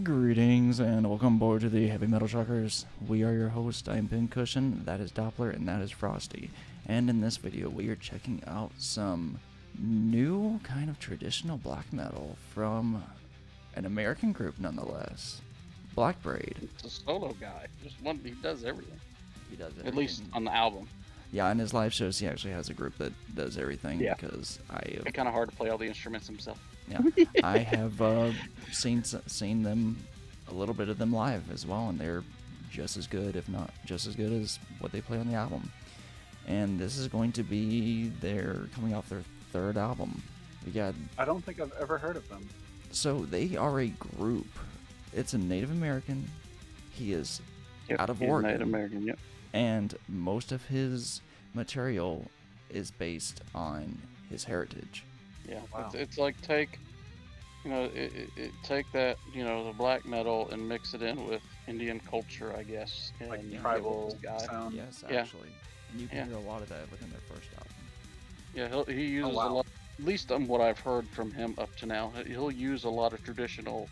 Greetings and welcome aboard to the Heavy Metal Truckers. We are your host. I'm Pincushion, that is Doppler, and that is Frosty. And in this video, we are checking out some new kind of traditional black metal from an American group, nonetheless. Blackbraid. It's a solo guy. Just one. He does everything. He does everything. At least on the album. Yeah, in his live shows, he actually has a group that does everything. Yeah. Because It's kind of hard to play all the instruments himself. Yeah, I have seen them, a little bit of them live as well, and they're just as good, if not just as good as what they play on the album. And this is going to be coming off their third album. I don't think I've ever heard of them. So they are a group. It's a Native American. He is out of Oregon. Native American, yep. And most of his material is based on his heritage. Yeah, Wow. it's like take that, the black metal and mix it in with Indian culture, I guess. Like and tribal guy. sound. Yes, Yeah. actually. And you can hear a lot of that within their first album. Yeah, he uses wow. a lot. At least what I've heard from him up to now, he'll use a lot of traditional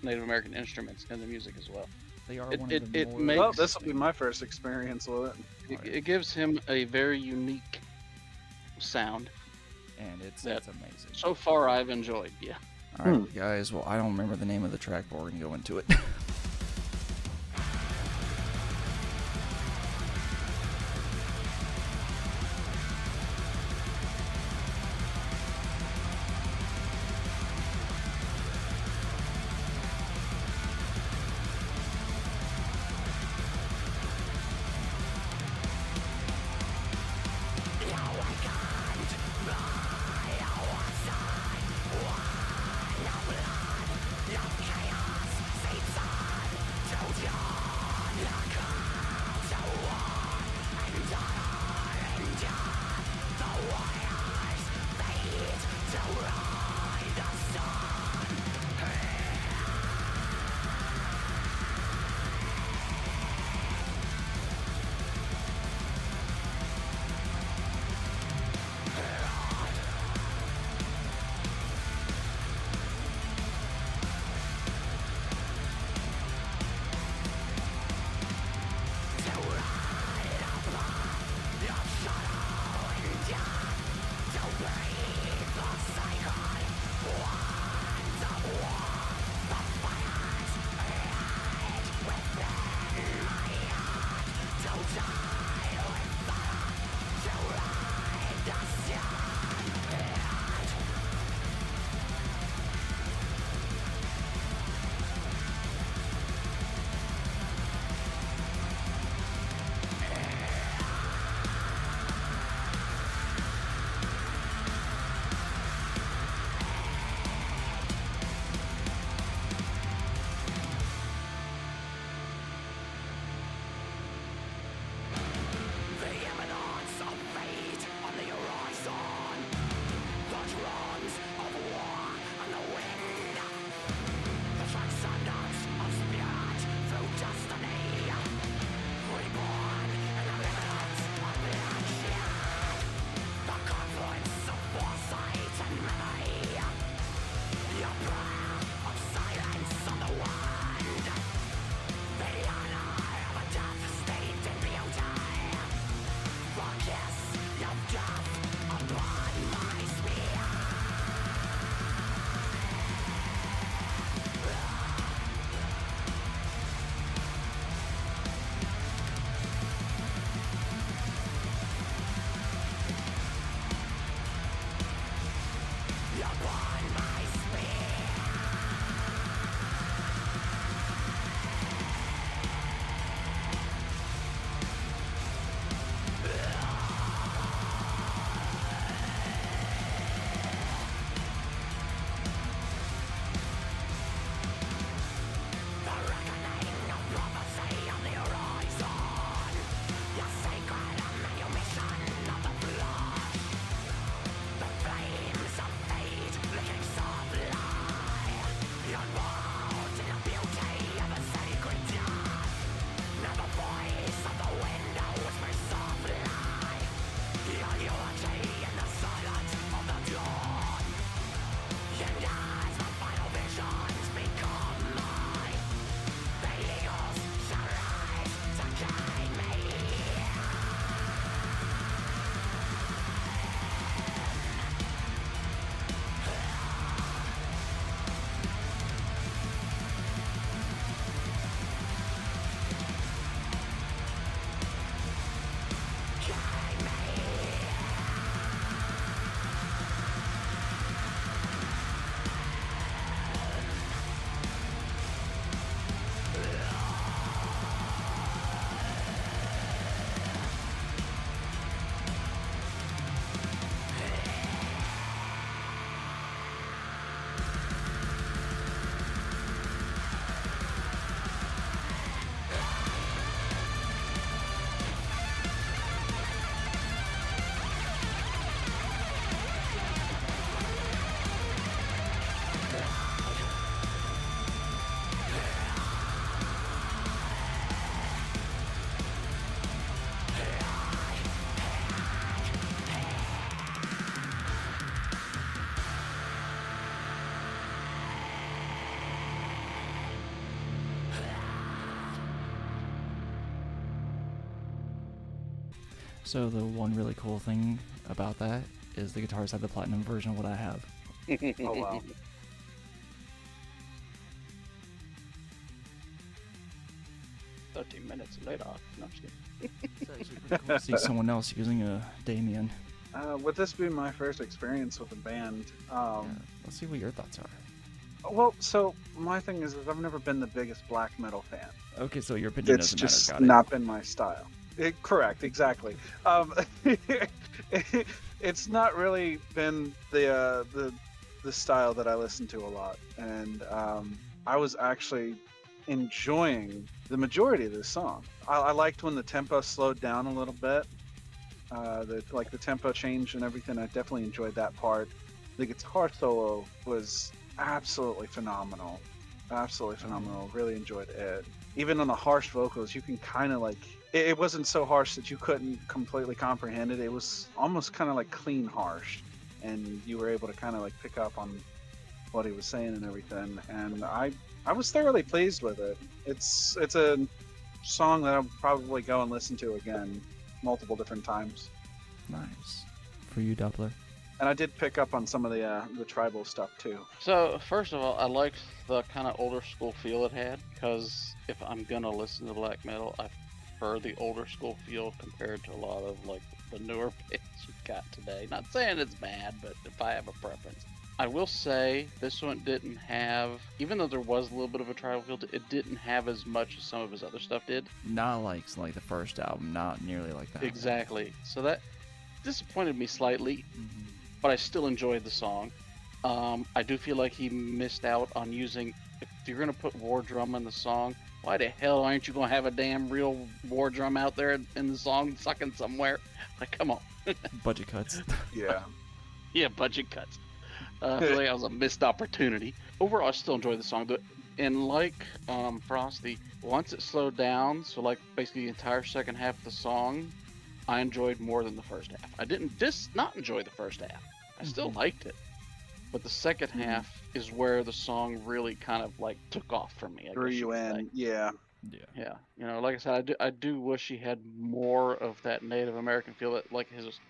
Native American instruments in the music as well. They are It- one it- of the it more... makes- Well, this will be my first experience with it. It gives him a very unique sound. And it's that- amazing. So far, I've enjoyed. Yeah. Alright, guys, well, I don't remember the name of the track, but we're going to go into it. So the one really cool thing about that is the guitars have the platinum version of what I have. Oh wow. 13 minutes later. No, I'm just kidding. It's actually pretty cool to see someone else using a Damien. With this being my first experience with a band, Yeah, let's see what your thoughts are. well, so my thing is I've never been the biggest black metal fan. Okay, so your opinion It's doesn't matter. just Got it. not been my style. Correct, exactly. It's not really been the style that I listen to a lot, and I was actually enjoying the majority of this song. I liked when the tempo slowed down a little bit. The tempo change and everything. I definitely enjoyed that part. The guitar solo was absolutely phenomenal. Absolutely phenomenal. Really enjoyed it. Even on the harsh vocals, you can kind of like it wasn't so harsh that you couldn't completely comprehend it. It was almost kind of like clean harsh, and you were able to kind of like pick up on what he was saying and everything. And I was thoroughly pleased with it. It's a song that I'll probably go and listen to again multiple different times. Nice. For you, Doppler. And I did pick up on some of the tribal stuff too. So, first of all, I liked the kind of older school feel it had, because if I'm gonna listen to black metal, I prefer the older school feel compared to a lot of like the newer bands you've got today. Not saying it's bad, but if I have a preference. I will say this one didn't have, even though there was a little bit of a tribal feel, it didn't have as much as some of his other stuff did. Not like the first album, not nearly like that. Exactly. So that disappointed me slightly, but I still enjoyed the song. I do feel like he missed out on using, if you're going to put war drum in the song, why the hell aren't you going to have a damn real war drum out there in the song sucking somewhere? Like, come on. Budget cuts. Yeah. Yeah, budget cuts. I feel like that was a missed opportunity. Overall, I still enjoyed the song. And like Frosty, once it slowed down, so like basically the entire second half of the song, I enjoyed more than the first half. I didn't not enjoy the first half. I still liked it. But the second half is where the song really kind of like took off for me. Drew you in. Yeah. Yeah. You know, like I said, I do wish he had more of that Native American feel that like his,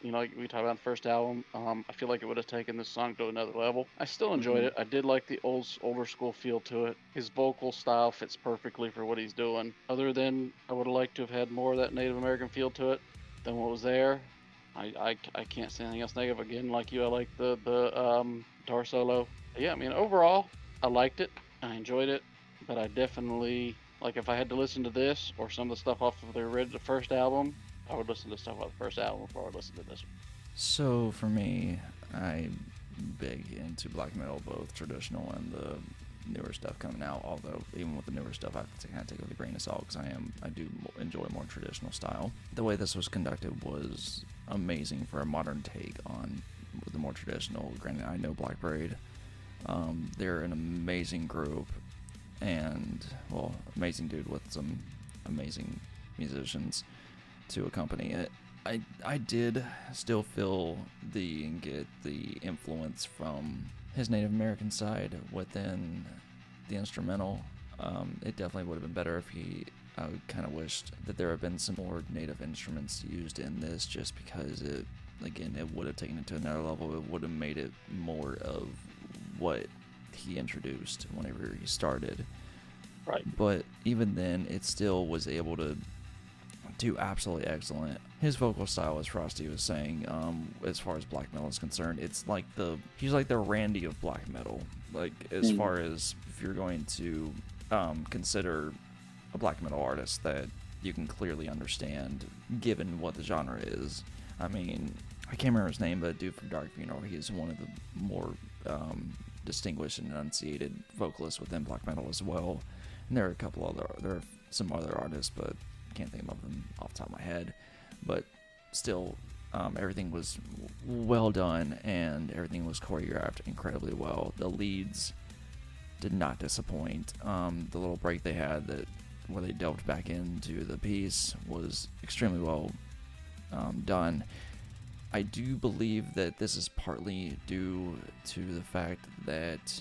you know, like we talked about the first album. I feel like it would have taken this song to another level. I still enjoyed it. I did like the older school feel to it. His vocal style fits perfectly for what he's doing. Other than I would have liked to have had more of that Native American feel to it than what was there. I can't say anything else negative. Again, like you, I like the guitar solo. But yeah, I mean, overall, I liked it. I enjoyed it. But I definitely, like, if I had to listen to this or some of the stuff off of the first album, I would listen to stuff off the first album before I would listen to this one. So for me, I'm big into black metal, both traditional and the newer stuff coming out. Although even with the newer stuff, I have to kind of take it with a grain of salt because I do enjoy more traditional style. The way this was conducted was amazing for a modern take on the more traditional. Granted, I know Blackbraid. They're an amazing group, and well, amazing dude with some amazing musicians to accompany it. I did still feel and get the influence from his Native American side within the instrumental. It definitely would have been better if I kind of wished that there had been some more native instruments used in this, just because it would have taken it to another level. It would have made it more of what he introduced whenever he started. Right. But even then, it still was able to do absolutely excellent. His vocal style, as Frosty was saying, as far as black metal is concerned, he's like the Randy of black metal. Like, as far as if you're going to consider a black metal artist that you can clearly understand, given what the genre is. I mean, I can't remember his name, but dude from Dark Funeral, he's one of the more distinguished and enunciated vocalists within black metal as well. And there are some other artists, but can't think of them off the top of my head. But still, everything was well done, and everything was choreographed incredibly well. The leads did not disappoint. The little break they had where they delved back into the piece was extremely well done. I do believe that this is partly due to the fact that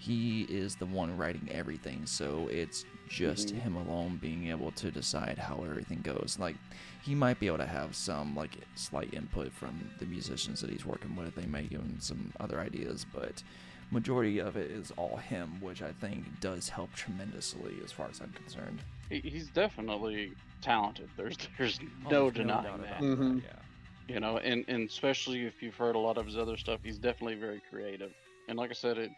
he is the one writing everything, so it's just him alone being able to decide how everything goes. Like, he might be able to have some like slight input from the musicians that he's working with. They may give him some other ideas, but majority of it is all him, which I think does help tremendously as far as I'm concerned. He's definitely talented. There's There's no doubt denying about that. Mhm. Yeah. You know, and especially if you've heard a lot of his other stuff, he's definitely very creative. And like I said, it's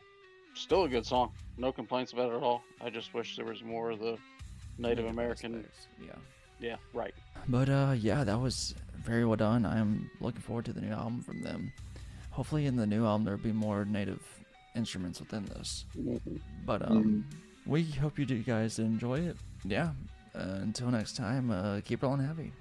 still a good song. No complaints about it at all. I just wish there was more of the Native American. aspects, yeah. Yeah, right. But yeah, that was very well done. I am looking forward to the new album from them. Hopefully, in the new album there'll be more native instruments within this. But we hope you guys enjoy it. Yeah. Until next time, keep rolling heavy.